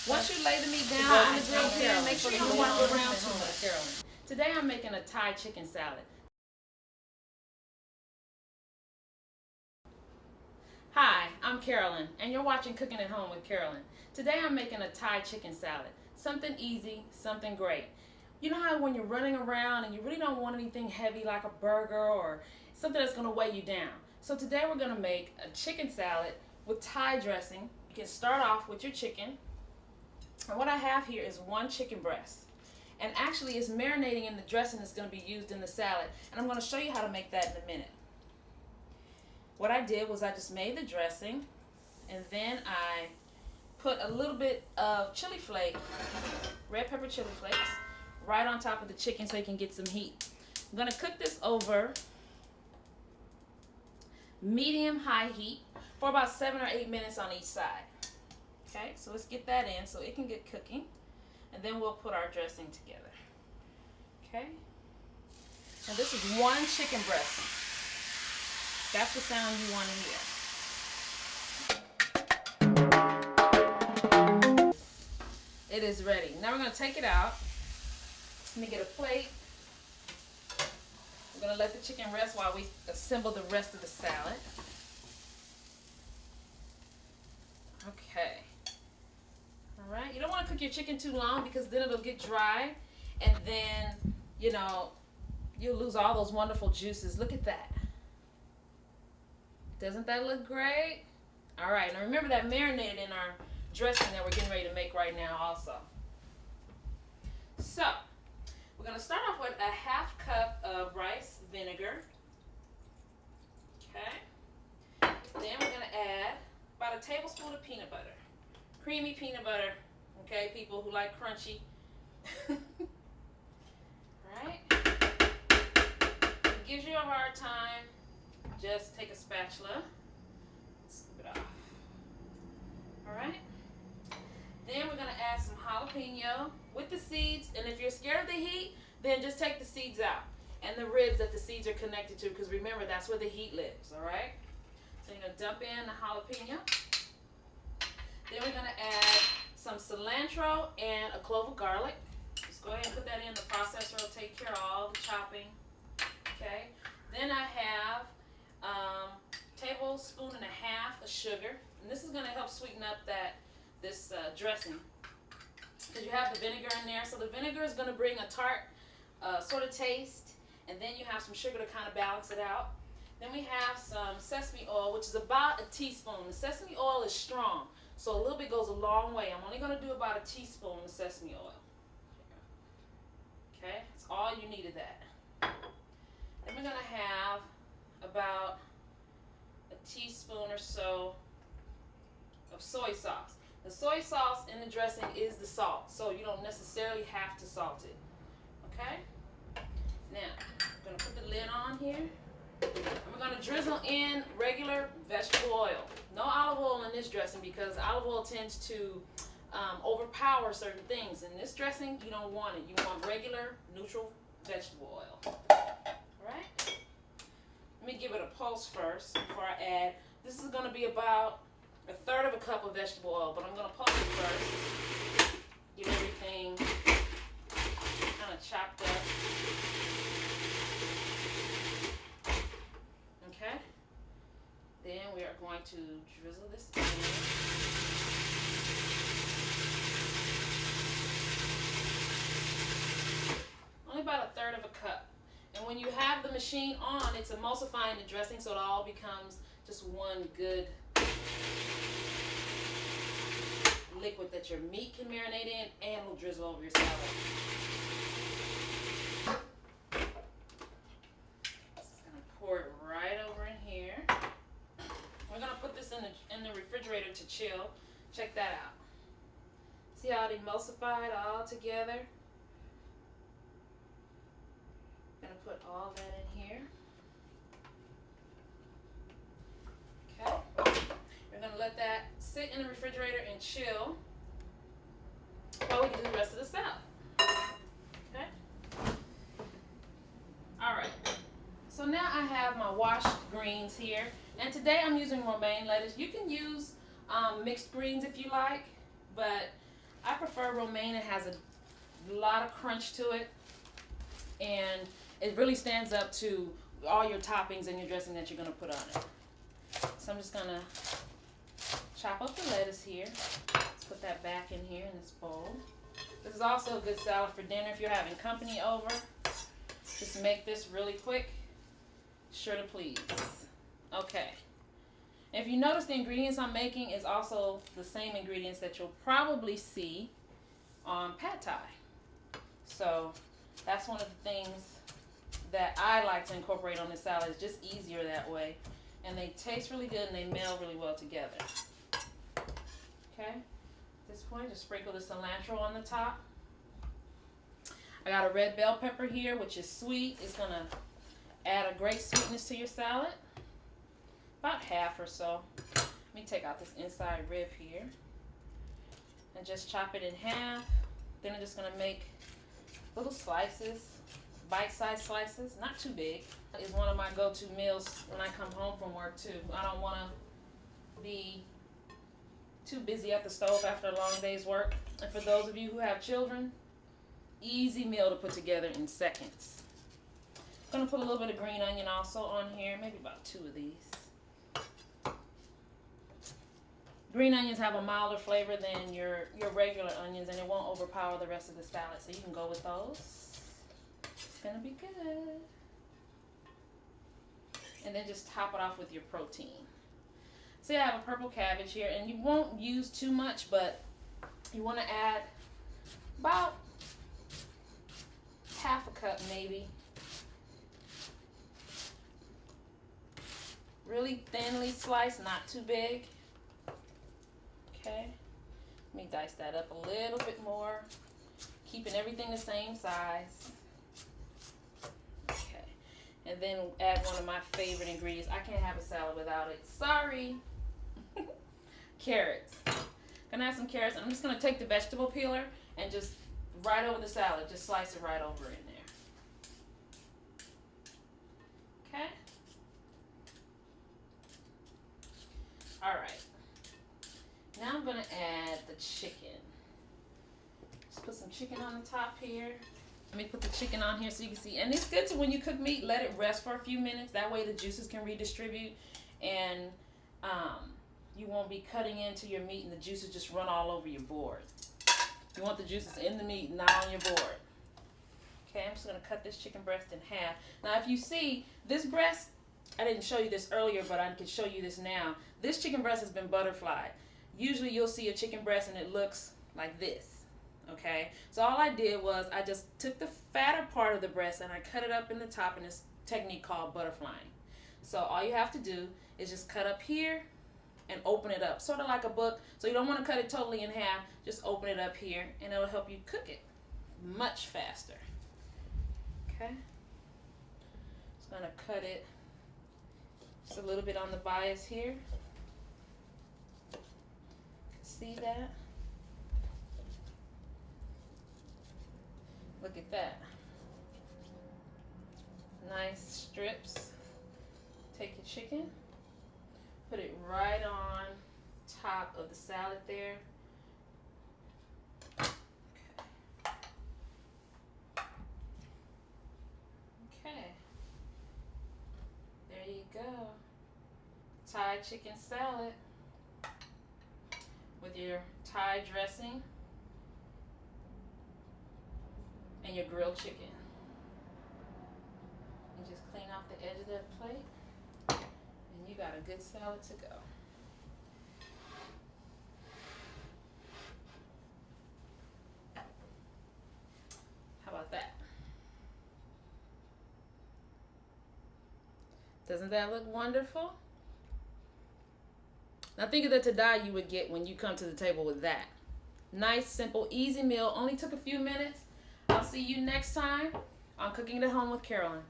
Once you lay the meat down on the grill pan, make sure you don't walk around too much. Today I'm making a Thai chicken salad. Hi, I'm Carolyn, and you're watching Cooking at Home with Carolyn. Today I'm making a Thai chicken salad. Something easy, something great. You know how when you're running around and you really don't want anything heavy like a burger or something that's going to weigh you down. So today we're going to make a chicken salad with Thai dressing. You can start off with your chicken. And what I have here is one chicken breast. And actually it's marinating in the dressing that's going to be used in the salad. And I'm going to show you how to make that in a minute. What I did was I just made the dressing, and then I put a little bit of chili flake, red pepper chili flakes, right on top of the chicken so you can get some heat. I'm going to cook this over medium-high heat for about 7 or 8 minutes on each side. Okay, so let's get that in so it can get cooking, and then we'll put our dressing together. Okay, and this is one chicken breast. That's the sound you want to hear. It is ready. Now we're going to take it out. Let me get a plate. We're going to let the chicken rest while we assemble the rest of the salad. Okay. All right. You don't want to cook your chicken too long because then it'll get dry, and then, you know, you'll lose all those wonderful juices. Look at that. Doesn't that look great? All right, now remember that marinated in our dressing that we're getting ready to make right now also. So, we're going to start off with a half cup of rice vinegar. Okay. Then we're going to add about a tablespoon of peanut butter. Creamy peanut butter, okay, people who like crunchy. Right? It gives you a hard time. Just take a spatula, scoop it off. All right. Then we're going to add some jalapeno with the seeds. And if you're scared of the heat, then just take the seeds out and the ribs that the seeds are connected to, because remember, that's where the heat lives. All right. So you're going to dump in the jalapeno. Then we're going to add some cilantro and a clove of garlic. Just go ahead and put that in. The processor will take care of all the chopping. Okay. Then I have tablespoon and a half of sugar, and this is going to help sweeten up this dressing, because you have the vinegar in there. So the vinegar is going to bring a tart sort of taste, and then you have some sugar to kind of balance it out. Then we have some sesame oil, which is about a teaspoon. The sesame oil is strong, so a little bit goes a long way. I'm only going to do about a teaspoon of sesame oil. Okay, that's all you need of that. Then we're going to have about a teaspoon or so of soy sauce. The soy sauce in the dressing is the salt, so you don't necessarily have to salt it. Okay? Now, I'm going to put the lid on here. And we're going to drizzle in regular vegetable oil. No olive oil in this dressing, because olive oil tends to overpower certain things. In this dressing, you don't want it. You want regular, neutral vegetable oil. Alright? Let me give it a pulse first before I add. This is going to be about a third of a cup of vegetable oil, but I'm going to pulse it first. Get everything kind of chopped up. Okay? Then we are going to drizzle this in. Only about a third of a cup. And when you have the machine on, it's emulsifying the dressing, so it all becomes just one good liquid that your meat can marinate in and will drizzle over your salad. Just going to pour it right over in here. We're going to put this in the refrigerator to chill. Check that out. See how it emulsified all together? I'm going to put all that in here. Okay. We're going to let that sit in the refrigerator and chill while we do the rest of the salad. Okay. All right. So now I have my washed greens here, and today I'm using romaine lettuce. You can use mixed greens if you like, but I prefer romaine. It has a lot of crunch to it, and it really stands up to all your toppings and your dressing that you're going to put on it. So I'm just going to chop up the lettuce here. Let's put that back in here in this bowl. This is also a good salad for dinner if you're having company over. Just make this really quick. Sure to please. Okay. If you notice, the ingredients I'm making is also the same ingredients that you'll probably see on pad thai. So that's one of the things that I like to incorporate on this salad. It's just easier that way. And they taste really good and they meld really well together. Okay. At this point, just sprinkle the cilantro on the top. I got a red bell pepper here, which is sweet. It's going to add a great sweetness to your salad. About half or so. Let me take out this inside rib here. And just chop it in half. Then I'm just going to make little slices, bite-sized slices, not too big. It's one of my go-to meals when I come home from work too. I don't want to be too busy at the stove after a long day's work. And for those of you who have children, easy meal to put together in seconds. I'm going to put a little bit of green onion also on here, maybe about 2 of these. Green onions have a milder flavor than your regular onions, and it won't overpower the rest of the salad, so you can go with those. It's going to be good. And then just top it off with your protein. See, I have a purple cabbage here, and you won't use too much, but you want to add about half a cup maybe. Really thinly sliced, not too big. Okay, let me dice that up a little bit more, keeping everything the same size. Okay, and then add one of my favorite ingredients. I can't have a salad without it. Sorry. Carrots. Gonna add some carrots. I'm just gonna take the vegetable peeler and just right over the salad. Just slice it right over in there. Okay. All right. Now I'm going to add the chicken. Just put some chicken on the top here. Let me put the chicken on here so you can see. And it's good to, when you cook meat, let it rest for a few minutes. That way the juices can redistribute. And you won't be cutting into your meat and the juices just run all over your board. You want the juices in the meat, not on your board. Okay, I'm just going to cut this chicken breast in half. Now if you see, this breast, I didn't show you this earlier, but I can show you this now. This chicken breast has been butterflied. Usually you'll see a chicken breast and it looks like this, okay? So all I did was I just took the fatter part of the breast and I cut it up in the top in this technique called butterflying. So all you have to do is just cut up here and open it up, sort of like a book. So you don't want to cut it totally in half, just open it up here and it'll help you cook it much faster, okay? Just gonna cut it just a little bit on the bias here. See that? Look at that. Nice strips. Take your chicken, put it right on top of the salad there. Okay. There you go. Thai chicken salad with your Thai dressing and your grilled chicken. And just clean off the edge of that plate and you got a good salad to go. How about that? Doesn't that look wonderful? Now think of the to-die you would get when you come to the table with that. Nice, simple, easy meal. Only took a few minutes. I'll see you next time on Cooking at Home with Carolyn.